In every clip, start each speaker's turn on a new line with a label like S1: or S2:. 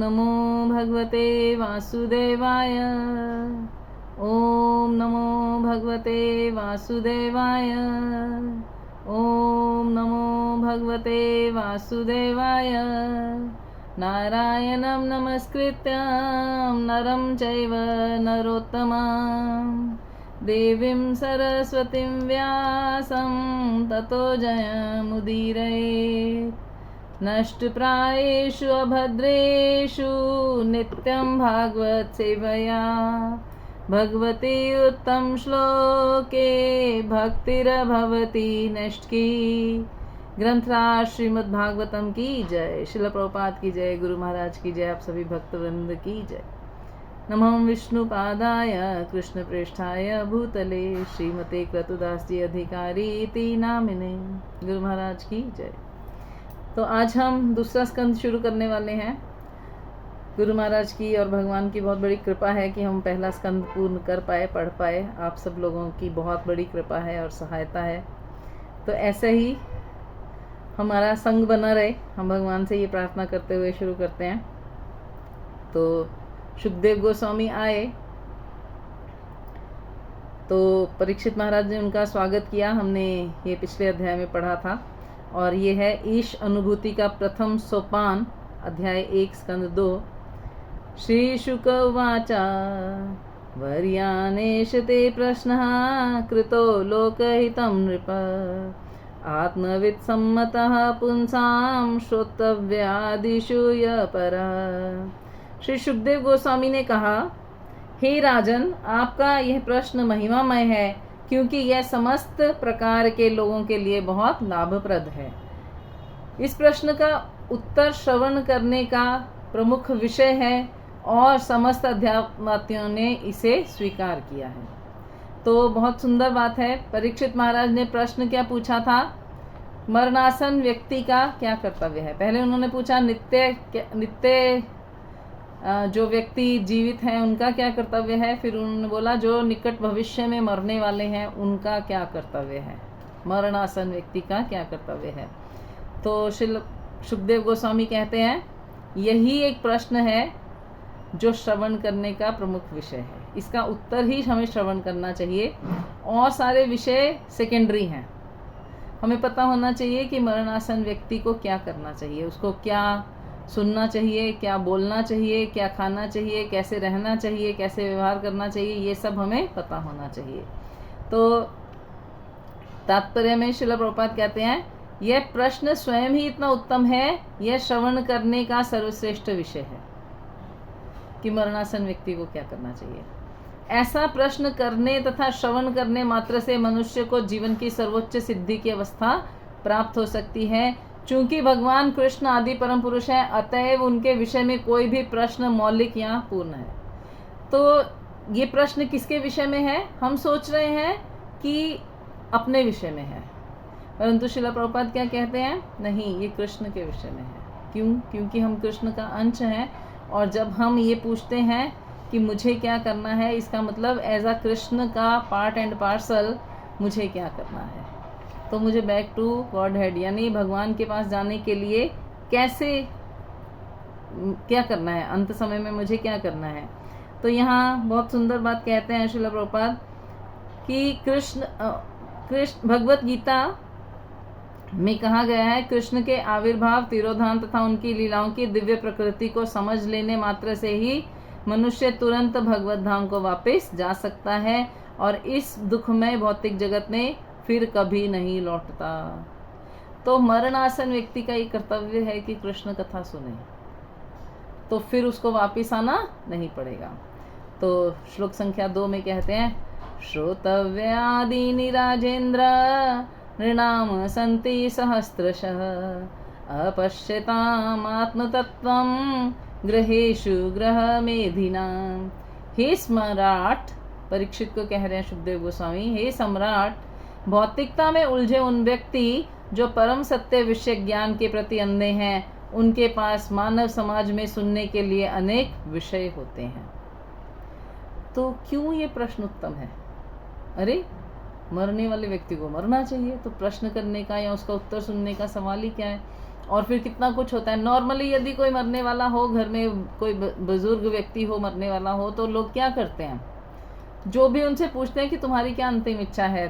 S1: नमो भगवते वासुदेवाय। ओम नमो भगवते वासुदेवाय। ओम नमो भगवते वासुदेवाय। नारायणं नमस्कृत्यं नरं चैव नरोत्तमं देवीं सरस्वतीं व्यासं ततो जयमुदीरयेत्। नष्टप्रायेषु अभद्रेषु नित्यं भागवत सेवया भगवती उत्तम श्लोके भक्तिर्भवति नष्टकी। ग्रंथराज श्रीमद् भागवतम की जय। शिल प्रभुपाद की जय। गुरु महाराज की जय। आप सभी भक्तवृंद की जय। नमो विष्णुपादाय कृष्ण प्रेष्ठाय भूतले श्रीमते क्रतुदास जी अधिकारी इति नामिने। गुरु महाराज की जय। तो आज हम दूसरा स्कंद शुरू करने वाले हैं। गुरु महाराज की और भगवान की बहुत बड़ी कृपा है कि हम पहला स्कंद पूर्ण कर पाए, पढ़ पाए। आप सब लोगों की बहुत बड़ी कृपा है और सहायता है। तो ऐसे ही हमारा संग बना रहे, हम भगवान से ये प्रार्थना करते हुए शुरू करते हैं। तो सुखदेव गोस्वामी आए तो परीक्षित महाराज ने उनका स्वागत किया। हमने ये पिछले अध्याय में पढ़ा था और ये है ईश अनुभूति का प्रथम सोपान, अध्याय 1 स्कंद 2। श्री शुक उवाच वर्यानेश ते प्रश्नः कृतो लोकहितं नृप आत्मवित् सम्मतः पुंसां श्रोतव्यादिषु य परा। श्री सुखदेव गोस्वामी ने कहा, हे राजन, आपका यह प्रश्न महिमामय है क्योंकि यह समस्त प्रकार के लोगों के लिए बहुत लाभप्रद है। इस प्रश्न का उत्तर श्रवण करने का प्रमुख विषय है और समस्त अध्यात्मवादियों ने इसे स्वीकार किया है। तो बहुत सुंदर बात है। परीक्षित महाराज ने प्रश्न क्या पूछा था? मरणासन व्यक्ति का क्या कर्तव्य है। पहले उन्होंने पूछा नित्य जो व्यक्ति जीवित हैं उनका क्या कर्तव्य है। फिर उन्होंने बोला जो निकट भविष्य में मरने वाले हैं उनका क्या कर्तव्य है, मरणासन व्यक्ति का क्या कर्तव्य है। तो श्री सुखदेव गोस्वामी कहते हैं यही एक प्रश्न है जो श्रवण करने का प्रमुख विषय है। इसका उत्तर ही हमें श्रवण करना चाहिए और सारे विषय सेकेंडरी हैं। हमें पता होना चाहिए कि मरणासन व्यक्ति को क्या करना चाहिए, उसको क्या सुनना चाहिए, क्या बोलना चाहिए, क्या खाना चाहिए, कैसे रहना चाहिए, कैसे व्यवहार करना चाहिए, ये सब हमें पता होना चाहिए। तो तात्पर्य में श्रील प्रभुपाद कहते हैं यह प्रश्न स्वयं ही इतना उत्तम है, यह श्रवण करने का सर्वश्रेष्ठ विषय है कि मरणासन व्यक्ति को क्या करना चाहिए। ऐसा प्रश्न करने तथा श्रवण करने मात्र से मनुष्य को जीवन की सर्वोच्च सिद्धि की अवस्था प्राप्त हो सकती है। चूंकि भगवान कृष्ण आदि परम पुरुष हैं, अतएव उनके विषय में कोई भी प्रश्न मौलिक या पूर्ण है। तो ये प्रश्न किसके विषय में है? हम सोच रहे हैं कि अपने विषय में है, परंतु श्रील प्रभुपाद क्या कहते हैं? नहीं, ये कृष्ण के विषय में है। क्यों? क्योंकि हम कृष्ण का अंश हैं और जब हम ये पूछते हैं कि मुझे क्या करना है, इसका मतलब एज अ कृष्ण का पार्ट एंड पार्सल मुझे क्या करना है। तो मुझे बैक टू गॉड हेड यानी भगवान के पास जाने के लिए कैसे क्या करना है, अंत समय में मुझे क्या करना है। तो यहाँ बहुत सुंदर बात कहते हैं श्रील प्रभुपाद कि कृष्ण भगवत गीता में कहा गया है कृष्ण के आविर्भाव, तिरोधान तथा उनकी लीलाओं की दिव्य प्रकृति को समझ लेने मात्र से ही मनुष्य तुरंत भगवत धाम को वापस जा सकता है और इस दुखमय भौतिक जगत में फिर कभी नहीं लौटता। तो मरणासन व्यक्ति का ये कर्तव्य है कि कृष्ण कथा सुने, तो फिर उसको वापस आना नहीं पड़ेगा। तो श्लोक संख्या 2 में कहते हैं श्रोतव्यादीनि राजेन्द्र नृणाम सन्ति सहस्रशः अपश्यताम् आत्मतत्त्वं ग्रहेषु ग्रह मेधिनाम। हे सम्राट, परीक्षित को कह रहे हैं सुखदेव गोस्वामी, हे सम्राट, भौतिकता में उलझे उन व्यक्ति जो परम सत्य विषय ज्ञान के प्रति अंधे हैं, उनके पास मानव समाज में सुनने के लिए अनेक विषय होते हैं। तो क्यों ये प्रश्न उत्तम है? अरे मरने वाले व्यक्ति को मरना चाहिए, तो प्रश्न करने का या उसका उत्तर सुनने का सवाल ही क्या है। और फिर कितना कुछ होता है। नॉर्मली यदि कोई मरने वाला हो, घर में कोई बुजुर्ग व्यक्ति हो मरने वाला हो, तो लोग क्या करते हैं, जो भी उनसे पूछते हैं कि तुम्हारी क्या अंतिम इच्छा है,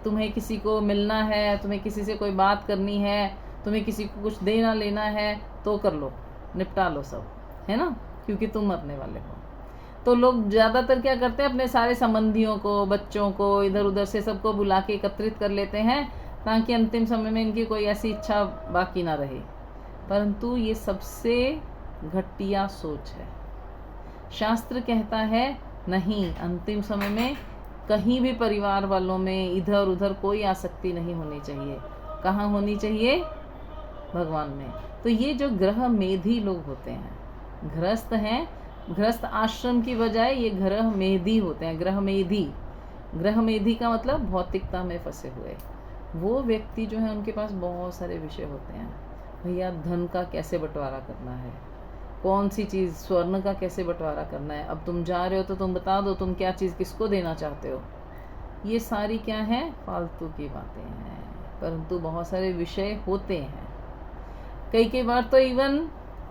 S1: तुम्हें किसी को मिलना है, तुम्हें किसी से कोई बात करनी है, तुम्हें किसी को कुछ देना लेना है, तो कर लो, निपटा लो सब, है ना, क्योंकि तुम मरने वाले हो। तो लोग ज़्यादातर क्या करते हैं, अपने सारे संबंधियों को, बच्चों को, इधर उधर से सबको बुला के एकत्रित कर लेते हैं, ताकि अंतिम समय में इनकी कोई ऐसी इच्छा बाकी ना रहे। परंतु ये सबसे घटिया सोच है। शास्त्र कहता है नहीं, अंतिम समय में कहीं भी परिवार वालों में इधर उधर कोई आसक्ति नहीं होनी चाहिए। कहाँ होनी चाहिए? भगवान में। तो ये जो ग्रह मेधी लोग होते हैं, गृहस्थ हैं, गृहस्थ आश्रम की बजाय ये ग्रह मेधी होते हैं। ग्रह मेधी, ग्रह मेधी का मतलब भौतिकता में फंसे हुए वो व्यक्ति जो है, उनके पास बहुत सारे विषय होते हैं। भैया धन का कैसे बंटवारा करना है, कौन सी चीज़, स्वर्ण का कैसे बंटवारा करना है, अब तुम जा रहे हो तो तुम बता दो तुम क्या चीज़ किसको देना चाहते हो। ये सारी क्या है, फालतू की बातें हैं, परंतु बहुत सारे विषय होते हैं। कई बार तो इवन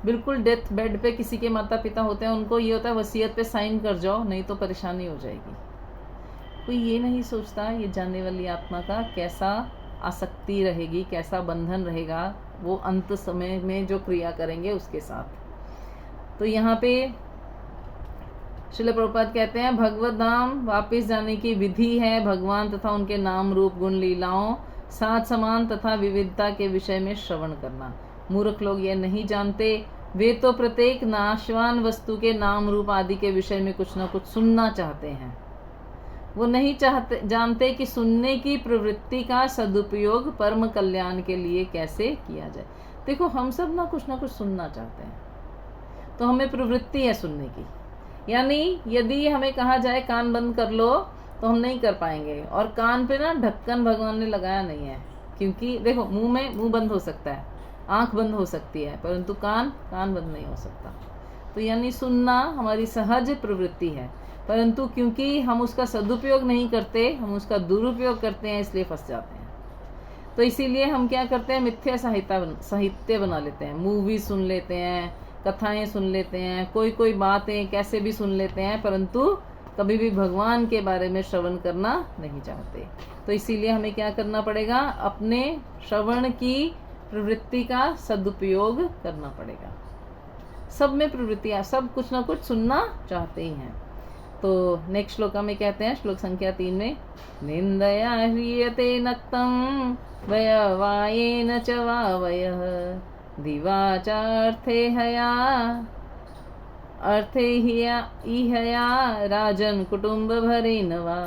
S1: बिल्कुल डेथ बेड पे किसी के माता पिता होते हैं, उनको ये होता है वसीयत पे साइन कर जाओ, नहीं तो परेशानी हो जाएगी। कोई ये नहीं सोचता ये जाने वाली आत्मा का कैसा आसक्ति रहेगी, कैसा बंधन रहेगा वो अंत समय में जो क्रिया करेंगे उसके साथ। तो यहाँ पे श्रील प्रभुपाद कहते हैं, भगवत धाम वापिस जाने की विधि है भगवान तथा उनके नाम रूप गुण लीलाओं साथ समान तथा विविधता के विषय में श्रवण करना। मूर्ख लोग ये नहीं जानते, वे तो प्रत्येक नाशवान वस्तु के नाम रूप आदि के विषय में कुछ न कुछ सुनना चाहते हैं। वो नहीं जानते कि सुनने की प्रवृत्ति का सदुपयोग परम कल्याण के लिए कैसे किया जाए। देखो हम सब ना कुछ सुनना चाहते हैं, तो हमें प्रवृत्ति है सुनने की। यानी यदि हमें कहा जाए कान बंद कर लो तो हम नहीं कर पाएंगे। और कान पे ना ढक्कन भगवान ने लगाया नहीं है, क्योंकि देखो मुंह बंद हो सकता है, आंख बंद हो सकती है, परंतु कान बंद नहीं हो सकता। तो यानी सुनना हमारी सहज प्रवृत्ति है, परंतु क्योंकि हम उसका सदुपयोग नहीं करते, हम उसका दुरुपयोग करते हैं, इसलिए फंस जाते हैं। तो इसीलिए हम क्या करते हैं, मिथ्या साहित्य बना लेते हैं, मूवी सुन लेते हैं, कथाएं सुन लेते हैं, कोई बातें कैसे भी सुन लेते हैं, परंतु कभी भी भगवान के बारे में श्रवण करना नहीं चाहते। तो इसीलिए हमें क्या करना पड़ेगा, अपने श्रवण की प्रवृत्ति का सदुपयोग करना पड़ेगा। सब में प्रवृत्तियाँ, सब कुछ ना कुछ सुनना चाहते ही हैं। तो नेक्स्ट श्लोक में कहते हैं, श्लोक संख्या 3 में, निंदया ह्रियते नक्तं वयवायेन च वावयः दिवाचार्थे हया अर्थे इहया राजन कुटुंब भरे नवा।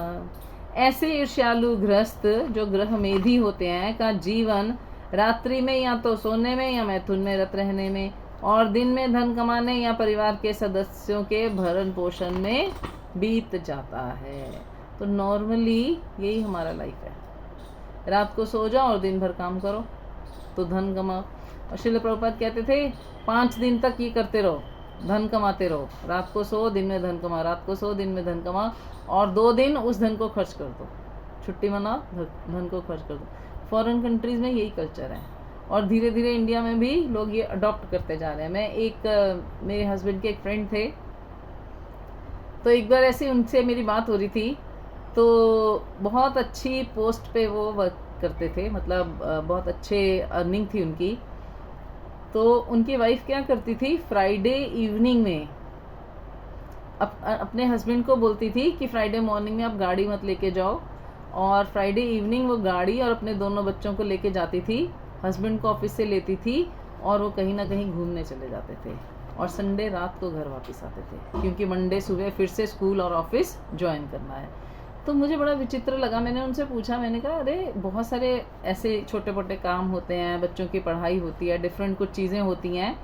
S1: ऐसे ईर्ष्यालु गृहस्थ जो ग्रह मेधी होते हैं का जीवन रात्रि में या तो सोने में या मैथुन में रत रहने में, और दिन में धन कमाने या परिवार के सदस्यों के भरण पोषण में बीत जाता है। तो नॉर्मली यही हमारा लाइफ है, रात को सो जाओ और दिन भर काम करो तो धन कमाओ। और श्रील प्रभुपाद कहते थे 5 दिन तक ये करते रहो, धन कमाते रहो, रात को सो दिन में धन कमाओ, रात को सो दिन में धन कमाओ, और 2 दिन उस धन को खर्च कर दो, छुट्टी मनाओ, धन को खर्च कर दो। फॉरेन कंट्रीज में यही कल्चर है, और धीरे धीरे इंडिया में भी लोग ये अडॉप्ट करते जा रहे हैं। मेरे हस्बैंड के एक फ्रेंड थे, तो एक बार ऐसे उनसे मेरी बात हो रही थी, तो बहुत अच्छी पोस्ट पे वो वर्क करते थे, मतलब बहुत अच्छे अर्निंग थी उनकी। तो उनकी वाइफ क्या करती थी, फ्राइडे इवनिंग में अपने हस्बैंड को बोलती थी कि फ्राइडे मॉर्निंग में आप गाड़ी मत लेके जाओ, और फ्राइडे इवनिंग वो गाड़ी और अपने दोनों बच्चों को लेके जाती थी, हस्बैंड को ऑफिस से लेती थी, और वो कहीं ना कहीं घूमने चले जाते थे, और संडे रात को घर वापस आते थे, क्योंकि मंडे सुबह फिर से स्कूल और ऑफिस ज्वाइन करना है। तो मुझे बड़ा विचित्र लगा, मैंने उनसे पूछा, मैंने कहा अरे बहुत सारे ऐसे छोटे मोटे काम होते हैं, बच्चों की पढ़ाई होती है, डिफरेंट कुछ चीज़ें होती हैं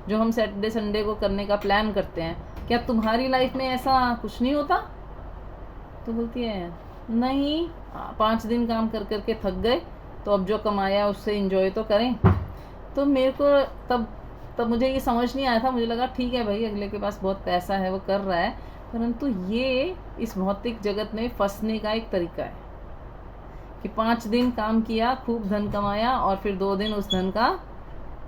S1: जो हम सैटरडे संडे को करने का प्लान करते हैं, क्या तुम्हारी लाइफ में ऐसा कुछ नहीं होता? तो बोलती है नहीं, 5 दिन काम कर करके थक गए, तो अब जो कमाया उससे एंजॉय तो करें। तो मेरे को तब मुझे ये समझ नहीं आया था, मुझे लगा ठीक है भाई, अगले के पास बहुत पैसा है वो कर रहा है, परंतु ये इस भौतिक जगत में फंसने का एक तरीका है कि 5 दिन काम किया, खूब धन कमाया, और फिर 2 दिन उस धन का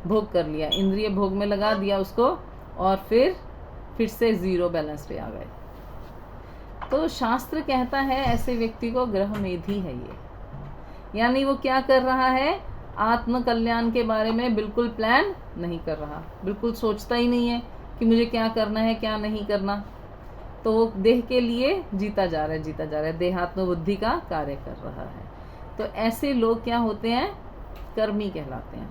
S1: भोग कर लिया, इंद्रिय भोग में लगा दिया उसको, और फिर से जीरो बैलेंस पे आ गए। तो शास्त्र कहता है ऐसे व्यक्ति को ग्रह मेधी है ये, यानी वो क्या कर रहा है, आत्म कल्याण के बारे में बिल्कुल प्लान नहीं कर रहा, बिल्कुल सोचता ही नहीं है कि मुझे क्या करना है क्या नहीं करना। तो वो देह के लिए जीता जा रहा है, देहात्म बुद्धि का कार्य कर रहा है। तो ऐसे लोग क्या होते हैं, कर्मी कहलाते हैं।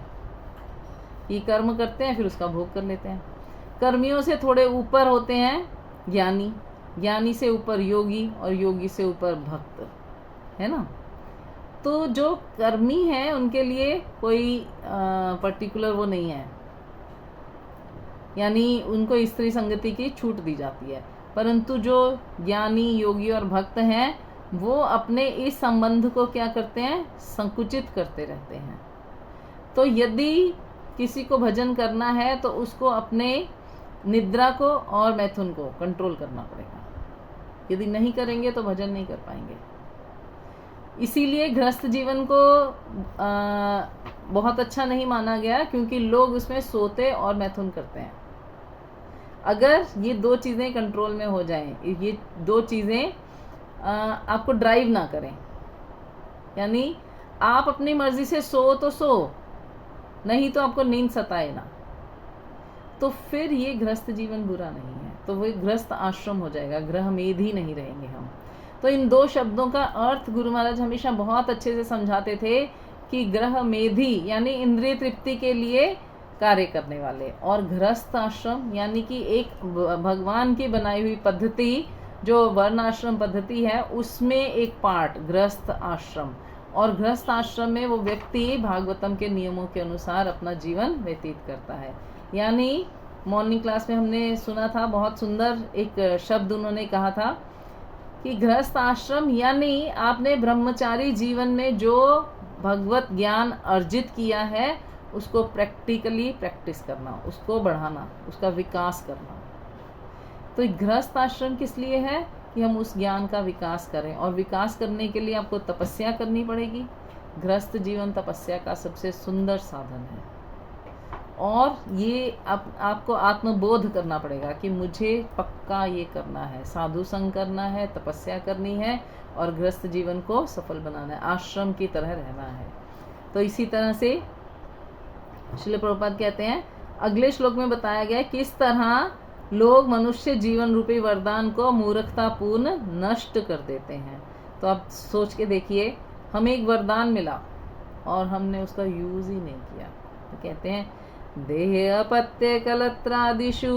S1: ये कर्म करते हैं फिर उसका भोग कर लेते हैं। कर्मियों से थोड़े ऊपर होते हैं ज्ञानी, ज्ञानी से ऊपर योगी, और योगी से ऊपर भक्त, है ना। तो जो कर्मी है उनके लिए कोई पर्टिकुलर वो नहीं है, यानी उनको स्त्री संगति की छूट दी जाती है। परंतु जो ज्ञानी, योगी और भक्त हैं वो अपने इस संबंध को क्या करते हैं, संकुचित करते रहते हैं। तो यदि किसी को भजन करना है तो उसको अपने निद्रा को और मैथुन को कंट्रोल करना पड़ेगा। यदि नहीं करेंगे तो भजन नहीं कर पाएंगे। इसीलिए गृहस्थ जीवन को बहुत अच्छा नहीं माना गया, क्योंकि लोग उसमें सोते और मैथुन करते हैं। अगर ये दो चीज़ें कंट्रोल में हो जाएं, ये दो चीज़ें आपको ड्राइव ना करें, यानी आप अपनी मर्जी से सो तो सो, नहीं तो आपको नींद सताए ना, तो फिर ये गृहस्थ जीवन बुरा नहीं है, तो वो गृहस्थ आश्रम हो जाएगा, ग्रह मेधी नहीं रहेंगे हम। तो इन दो शब्दों का अर्थ गुरु महाराज हमेशा बहुत अच्छे से समझाते थे कि ग्रह मेधी यानी इंद्रिय तृप्ति के लिए कार्य करने वाले, और गृहस्थ आश्रम यानी कि एक भगवान की बनाई हुई पद्धति, जो वर्ण आश्रम पद्धति है उसमें एक पार्ट गृहस्थ आश्रम। और गृहस्थ आश्रम में वो व्यक्ति भागवतम के नियमों के अनुसार अपना जीवन व्यतीत करता है। यानी मॉर्निंग क्लास में हमने सुना था, बहुत सुंदर एक शब्द उन्होंने कहा था कि गृहस्थ आश्रम यानी आपने ब्रह्मचारी जीवन में जो भगवत ज्ञान अर्जित किया है उसको प्रैक्टिकली प्रैक्टिस करना, उसको बढ़ाना, उसका विकास करना। तो गृहस्थ आश्रम किस लिए है कि हम उस ज्ञान का विकास करें, और विकास करने के लिए आपको तपस्या करनी पड़ेगी। गृहस्थ जीवन तपस्या का सबसे सुंदर साधन है। और ये आपको आत्मबोध करना पड़ेगा कि मुझे पक्का ये करना है, साधु संग करना है, तपस्या करनी है और गृहस्थ जीवन को सफल बनाना है, आश्रम की तरह रहना है। तो इसी तरह से श्रील प्रभुपाद कहते हैं, अगले श्लोक में बताया गया किस तरह लोग मनुष्य जीवन रूपी वरदान को मूर्खतापूर्ण नष्ट कर देते हैं। तो आप सोच के देखिए, हमें एक वरदान मिला और हमने उसका यूज ही नहीं किया। तो कहते हैं देह अपत्य कलत्रादिषु